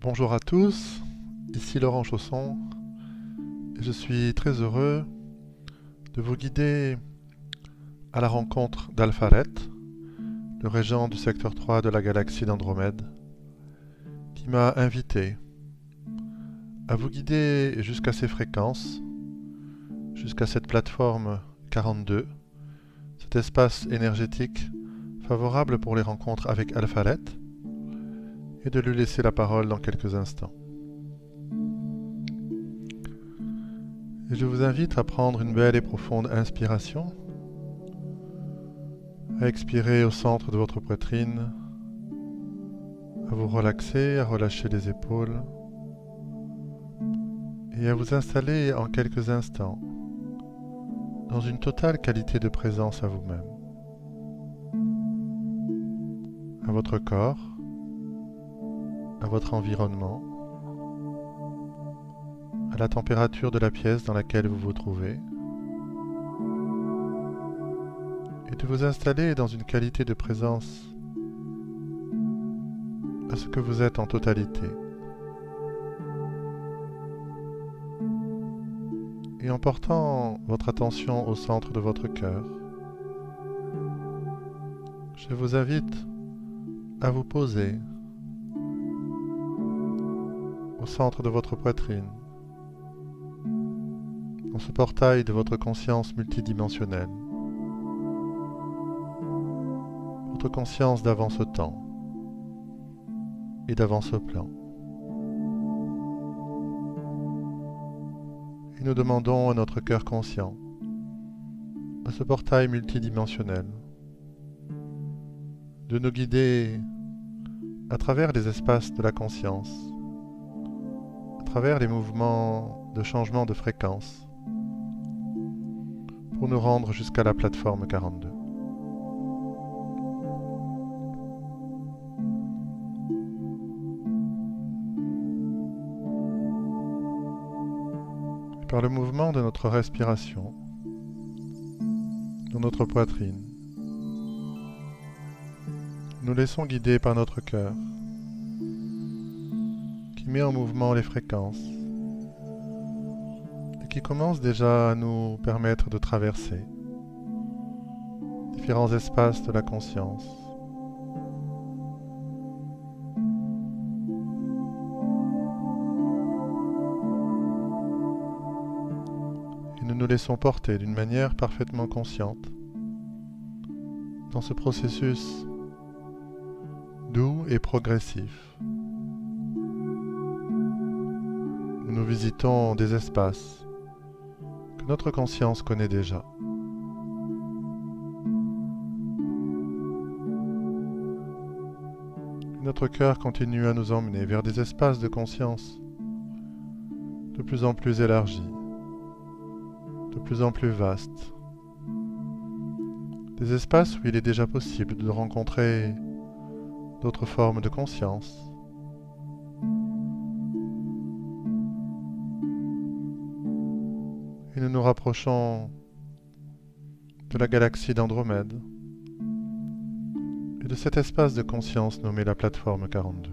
Bonjour à tous, ici Laurent Chausson et je suis très heureux de vous guider à la rencontre d'Alpharet, le régent du secteur 3 de la galaxie d'Andromède, qui m'a invité à vous guider jusqu'à ces fréquences, jusqu'à cette plateforme 42, cet espace énergétique favorable pour les rencontres avec Alpharet, et de lui laisser la parole dans quelques instants. Et je vous invite à prendre une belle et profonde inspiration, à expirer au centre de votre poitrine, à vous relaxer, à relâcher les épaules et à vous installer en quelques instants dans une totale qualité de présence à vous-même, à votre corps, à votre environnement, à la température de la pièce dans laquelle vous vous trouvez, et de vous installer dans une qualité de présence à ce que vous êtes en totalité. Et en portant votre attention au centre de votre cœur, je vous invite à vous poser au centre de votre poitrine, dans ce portail de votre conscience multidimensionnelle, votre conscience d'avant ce temps et d'avant ce plan. Et nous demandons à notre cœur conscient, à ce portail multidimensionnel, de nous guider à travers les espaces de la conscience, à travers les mouvements de changement de fréquence, pour nous rendre jusqu'à la plateforme 42. Et par le mouvement de notre respiration, dans notre poitrine, nous laissons guider par notre cœur, qui met en mouvement les fréquences et qui commence déjà à nous permettre de traverser différents espaces de la conscience. Et nous nous laissons porter d'une manière parfaitement consciente dans ce processus doux et progressif. Nous visitons des espaces que notre conscience connaît déjà. Notre cœur continue à nous emmener vers des espaces de conscience de plus en plus élargis, de plus en plus vastes. Des espaces où il est déjà possible de rencontrer d'autres formes de conscience. Et nous nous rapprochons de la galaxie d'Andromède et de cet espace de conscience nommé la plateforme 42.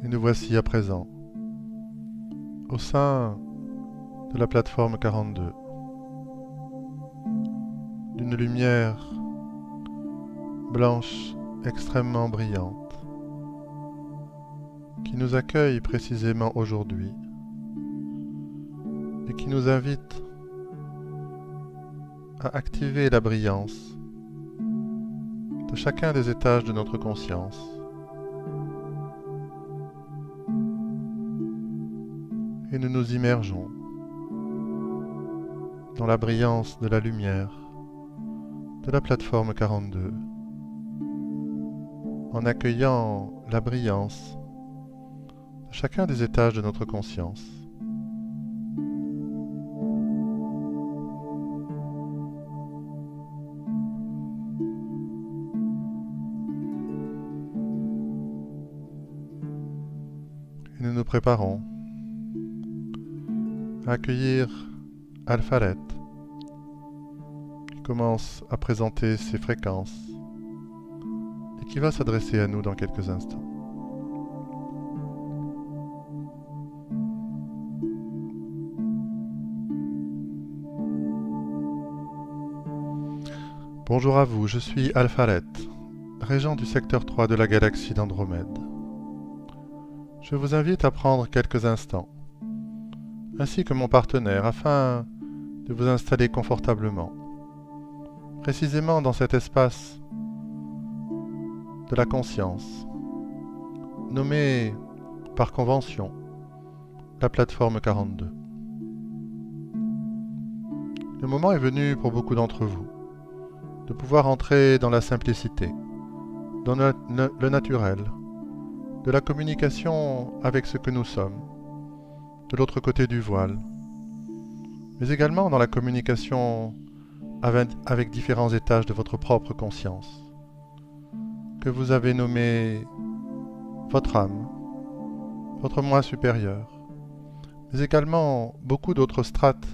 Et nous voici à présent au sein de la plateforme 42, d'une lumière blanche extrêmement brillante qui nous accueille précisément aujourd'hui et qui nous invite à activer la brillance de chacun des étages de notre conscience et nous nous immergeons dans la brillance de la lumière de la plateforme 42 en accueillant la brillance de chacun des étages de notre conscience. nous préparons à accueillir Alpharet, qui commence à présenter ses fréquences et qui va s'adresser à nous dans quelques instants. Bonjour à vous, je suis Alpharet, régent du secteur 3 de la galaxie d'Andromède. Je vous invite à prendre quelques instants, ainsi que mon partenaire, afin de vous installer confortablement, précisément dans cet espace de la conscience, nommé par convention la plateforme 42. Le moment est venu pour beaucoup d'entre vous de pouvoir entrer dans la simplicité, dans le naturel, de la communication avec ce que nous sommes, de l'autre côté du voile, mais également dans la communication avec différents étages de votre propre conscience, que vous avez nommé votre âme, votre moi supérieur, mais également beaucoup d'autres strates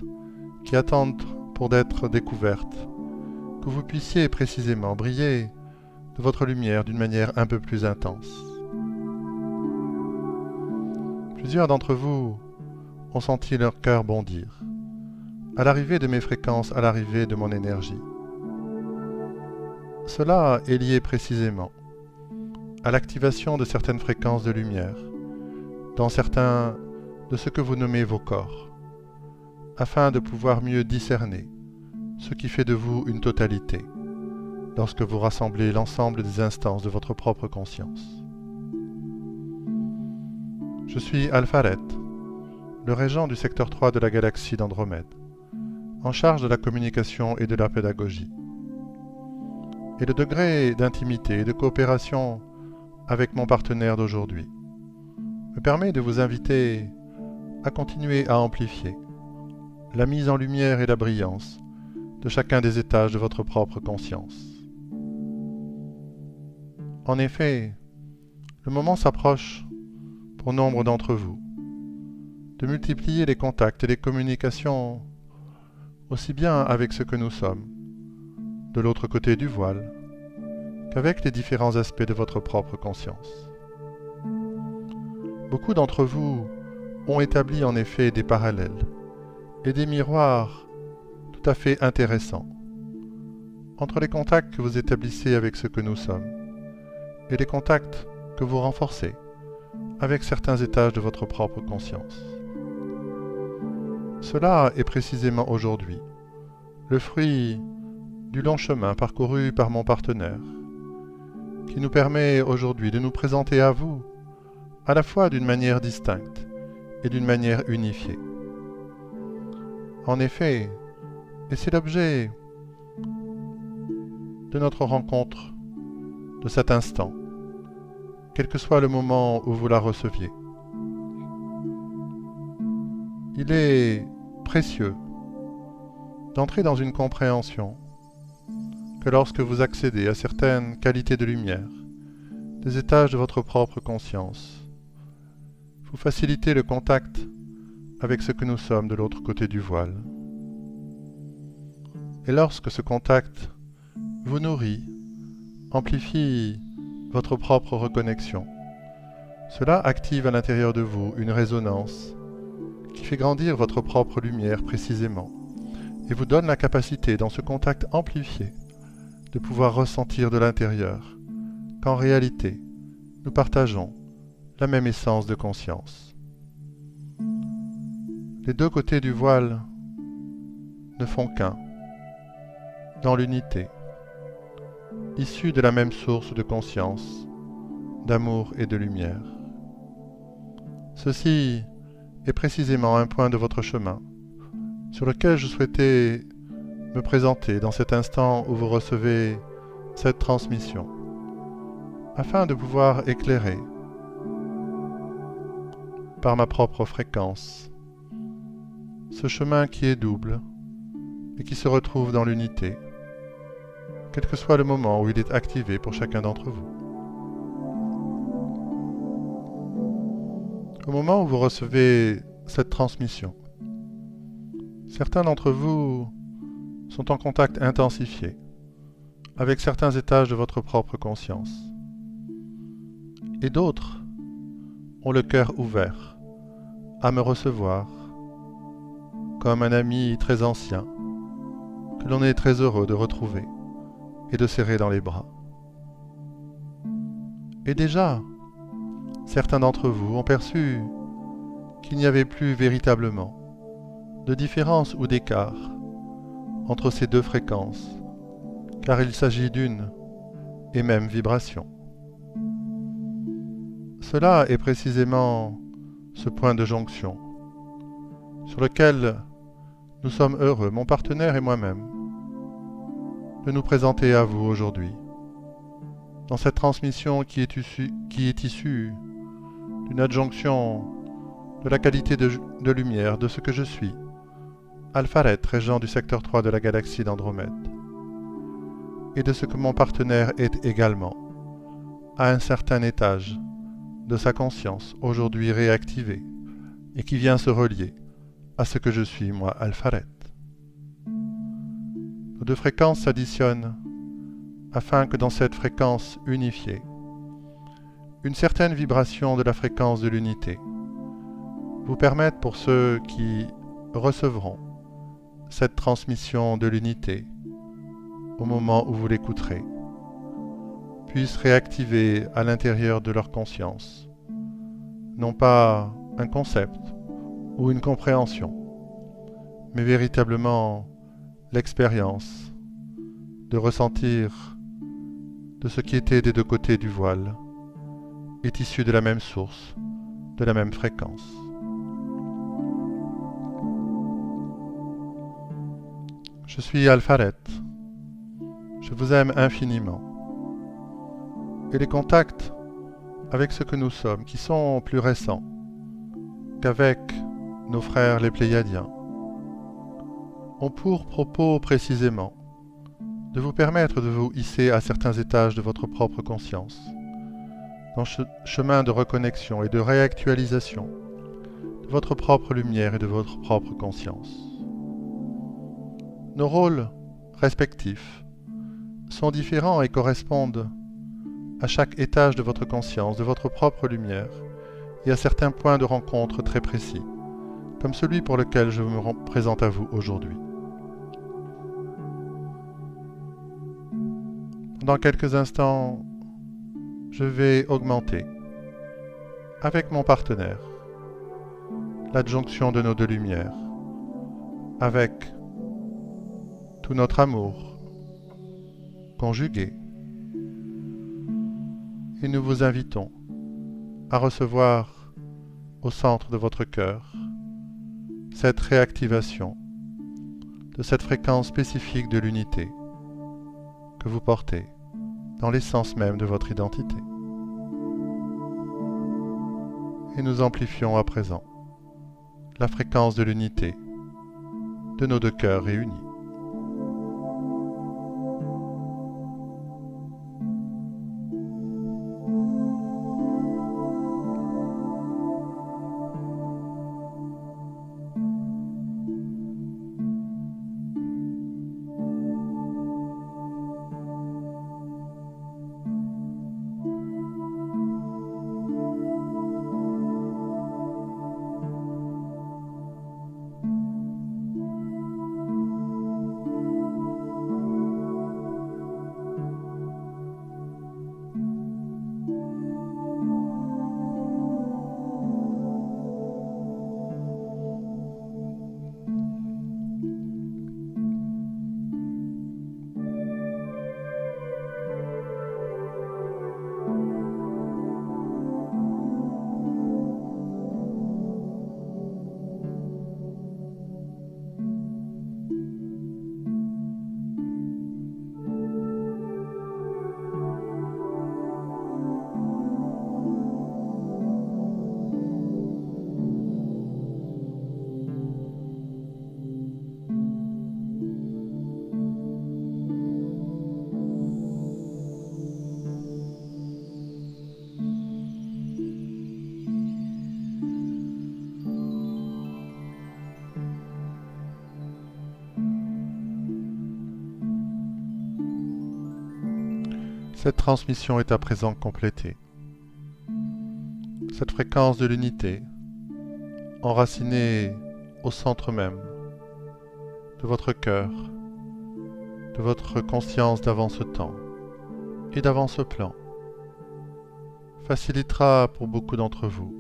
qui attendent pour d'être découvertes, que vous puissiez précisément briller de votre lumière d'une manière un peu plus intense. Plusieurs d'entre vous ont senti leur cœur bondir à l'arrivée de mes fréquences, à l'arrivée de mon énergie. Cela est lié précisément à l'activation de certaines fréquences de lumière dans certains de ce que vous nommez vos corps, afin de pouvoir mieux discerner ce qui fait de vous une totalité, lorsque vous rassemblez l'ensemble des instances de votre propre conscience. Je suis Alpharet, le régent du secteur 3 de la galaxie d'Andromède, en charge de la communication et de la pédagogie. Et le degré d'intimité et de coopération avec mon partenaire d'aujourd'hui me permet de vous inviter à continuer à amplifier la mise en lumière et la brillance de chacun des étages de votre propre conscience. En effet, le moment s'approche pour nombre d'entre vous de multiplier les contacts et les communications aussi bien avec ce que nous sommes, de l'autre côté du voile, qu'avec les différents aspects de votre propre conscience. Beaucoup d'entre vous ont établi en effet des parallèles et des miroirs tout à fait intéressant entre les contacts que vous établissez avec ce que nous sommes et les contacts que vous renforcez avec certains étages de votre propre conscience. Cela est précisément aujourd'hui le fruit du long chemin parcouru par mon partenaire, qui nous permet aujourd'hui de nous présenter à vous à la fois d'une manière distincte et d'une manière unifiée. En effet, et c'est l'objet de notre rencontre de cet instant, quel que soit le moment où vous la receviez. Il est précieux d'entrer dans une compréhension que lorsque vous accédez à certaines qualités de lumière, des étages de votre propre conscience, vous facilitez le contact avec ce que nous sommes de l'autre côté du voile. Et lorsque ce contact vous nourrit, amplifie votre propre reconnexion, cela active à l'intérieur de vous une résonance qui fait grandir votre propre lumière précisément et vous donne la capacité, dans ce contact amplifié, de pouvoir ressentir de l'intérieur qu'en réalité, nous partageons la même essence de conscience. Les deux côtés du voile ne font qu'un, dans l'unité, issus de la même source de conscience, d'amour et de lumière. Ceci est précisément un point de votre chemin, sur lequel je souhaitais me présenter dans cet instant où vous recevez cette transmission, afin de pouvoir éclairer, par ma propre fréquence, ce chemin qui est double et qui se retrouve dans l'unité, quel que soit le moment où il est activé pour chacun d'entre vous. Au moment où vous recevez cette transmission, certains d'entre vous sont en contact intensifié avec certains étages de votre propre conscience, et d'autres ont le cœur ouvert à me recevoir comme un ami très ancien que l'on est très heureux de retrouver et de serrer dans les bras. Et déjà, certains d'entre vous ont perçu qu'il n'y avait plus véritablement de différence ou d'écart entre ces deux fréquences, car il s'agit d'une et même vibration. Cela est précisément ce point de jonction sur lequel nous sommes heureux, mon partenaire et moi-même, de nous présenter à vous aujourd'hui, dans cette transmission qui est issue d'une adjonction de la qualité de lumière de ce que je suis, Alpharet, régent du secteur 3 de la galaxie d'Andromède, et de ce que mon partenaire est également, à un certain étage de sa conscience, aujourd'hui réactivée, et qui vient se relier à ce que je suis, moi, Alpharet. Nos deux fréquences s'additionnent afin que dans cette fréquence unifiée, une certaine vibration de la fréquence de l'unité vous permette, pour ceux qui recevront cette transmission de l'unité au moment où vous l'écouterez, puisse réactiver à l'intérieur de leur conscience, non pas un concept ou une compréhension, mais véritablement l'expérience de ressentir de ce qui était des deux côtés du voile est issu de la même source, de la même fréquence. Je suis Alpharet. Je vous aime infiniment. Et les contacts avec ce que nous sommes, qui sont plus récents qu'avec nos frères les Pléiadiens, ont pour propos précisément de vous permettre de vous hisser à certains étages de votre propre conscience, dans ce chemin de reconnexion et de réactualisation de votre propre lumière et de votre propre conscience. Nos rôles respectifs sont différents et correspondent à chaque étage de votre conscience, de votre propre lumière, et à certains points de rencontre très précis, comme celui pour lequel je me présente à vous aujourd'hui. Dans quelques instants, je vais augmenter, avec mon partenaire, l'adjonction de nos deux lumières, avec tout notre amour conjugué, et nous vous invitons à recevoir au centre de votre cœur cette réactivation de cette fréquence spécifique de l'unité que vous portez dans l'essence même de votre identité. Et nous amplifions à présent la fréquence de l'unité de nos deux cœurs réunis. Cette transmission est à présent complétée. Cette fréquence de l'unité, enracinée au centre même de votre cœur, de votre conscience d'avant ce temps et d'avant ce plan, facilitera pour beaucoup d'entre vous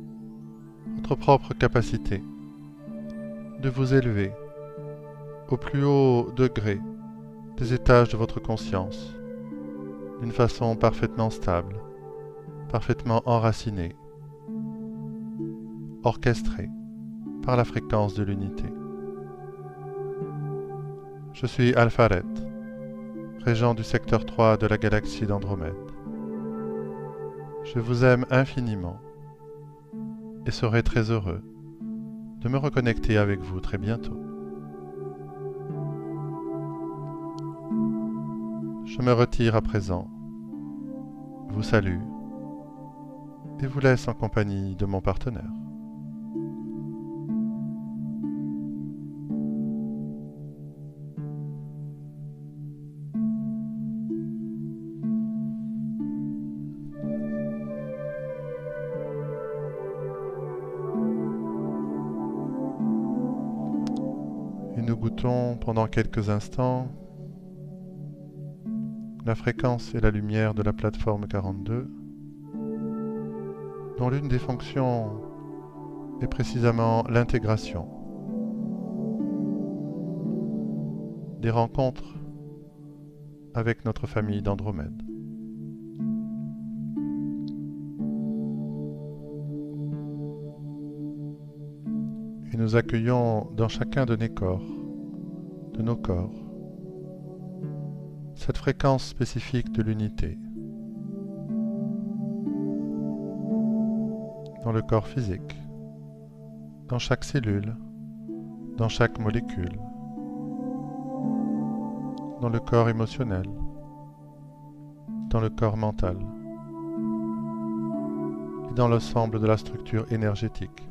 votre propre capacité de vous élever au plus haut degré des étages de votre conscience, d'une façon parfaitement stable, parfaitement enracinée, orchestrée par la fréquence de l'unité. Je suis Alpharet, régent du secteur 3 de la galaxie d'Andromède. Je vous aime infiniment et serai très heureux de me reconnecter avec vous très bientôt. Je me retire à présent, vous salue et vous laisse en compagnie de mon partenaire. Et nous goûtons pendant quelques instants la fréquence et la lumière de la plateforme 42, dont l'une des fonctions est précisément l'intégration des rencontres avec notre famille d'Andromède. Et nous accueillons dans chacun de nos corps, cette fréquence spécifique de l'unité, dans le corps physique, dans chaque cellule, dans chaque molécule, dans le corps émotionnel, dans le corps mental et dans l'ensemble de la structure énergétique.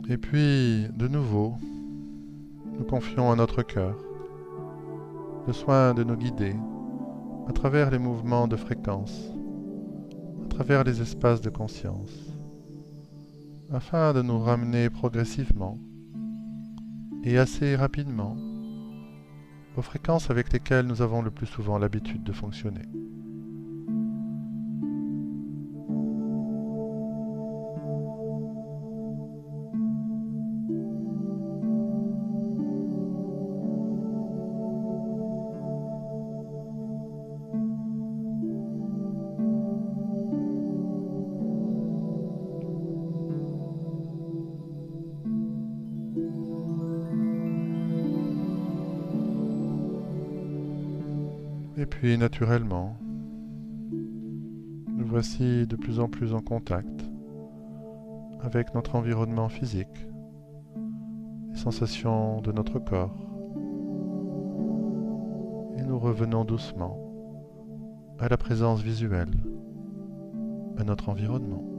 Et puis, de nouveau, nous confions à notre cœur le soin de nous guider à travers les mouvements de fréquence, à travers les espaces de conscience, afin de nous ramener progressivement et assez rapidement aux fréquences avec lesquelles nous avons le plus souvent l'habitude de fonctionner. Et puis, naturellement, nous voici de plus en plus en contact avec notre environnement physique, les sensations de notre corps. Et nous revenons doucement à la présence visuelle, à notre environnement.